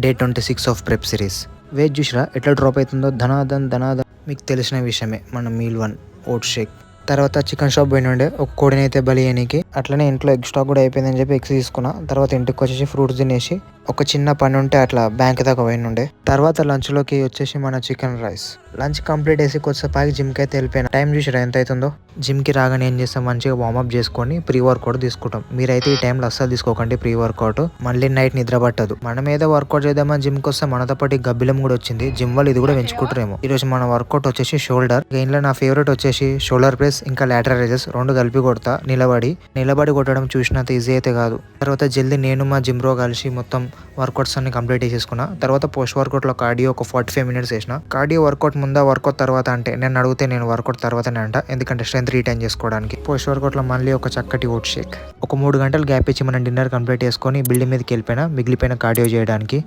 Day 26 of prep series. Wait చూసిరా ఎట్లా drop అవుతుందో ధనాధన్ మీకు తెలిసిన విషయమే. మన మీల్ 1 ఓట్ షేక్. తర్వాత చికెన్ షాప్ పోయినుండే ఒక కోడిని అయితే బలి చేయనీకి. అట్లనే ఇంట్లో ఎగ్ స్టాక్ కూడా అయిపోయిందని చెప్పి ఎగ్స్ తీసుకున్నా. తర్వాత ఇంటికి వచ్చేసి ఫ్రూట్స్ తినేసి ఒక చిన్న పని ఉంటే అట్లా బ్యాంక్ దాకా పోయినుండే. తర్వాత లంచ్లోకి వచ్చేసి మన చికెన్ రైస్. లంచ్ కంప్లీట్ చేసి కొద్దిసేపు జిమ్కి అయితే వెళ్ళిపోయినా. టైం చూసిరా ఎంత అవుతుందో. జిమ్కి రాగానే ఏం చేస్తాం, మంచిగా వార్మప్ చేసుకొని ప్రీ వర్కౌట్ తీసుకుంటాం. మీరైతే ఈ టైంలో అస్సలు తీసుకోకండి ప్రీ వర్కౌట్. మళ్ళీ నైట్ నిద్ర పట్టదు. మనం ఏదో వర్కౌట్ చేద్దామని జిమ్కి వస్తే మనతో పాటు గబ్బిలం కూడా వచ్చింది. జిమ్ వాళ్ళు ఇది కూడా పెంచుకుంటారేమో. ఈ రోజు మన వర్కౌట్ వచ్చేసి షోల్డర్. ఇంట్లో నా ఫేవరెట్ వచ్చేసి షోల్డర్ ప్రెస్ ఇంకా లాటరల్ రైజెస్ రెండు కలిపి కొడతా. నిలబడి కొట్టడం చూసినంత ఈజీ అయితే కాదు. తర్వాత జల్దీ నేను మా జిమ్ రో కలిసి మొత్తం వర్కౌట్స్ అన్ని కంప్లీట్ చేసేసుకున్నా. తర్వాత పోస్ట్ వర్కౌట్ లో కార్డియో ఒక 45 minutes వేసిన. కార్డియో వర్కౌట్ ముందా వర్కౌట్ తర్వాత అంటే నేను అడిగితే నేను వర్కౌట్ తర్వాతనే అంట, ఎందుకంటే స్ట్రెంత్ రిటైన్ చేసుకోవడానికి. పోస్ట్ వర్కౌట్ లో మళ్ళీ ఒక చక్కటి ఓట్ షేక్. ఒక 3 గంటలు గ్యాప్ ఇచ్చి మనం డిన్నర్ కంప్లీట్ చేసుకొని బిల్డింగ్ మీదకి వెళ్ళిపోయినా మిగిలిపోయిన కార్డియో చేయడానికి.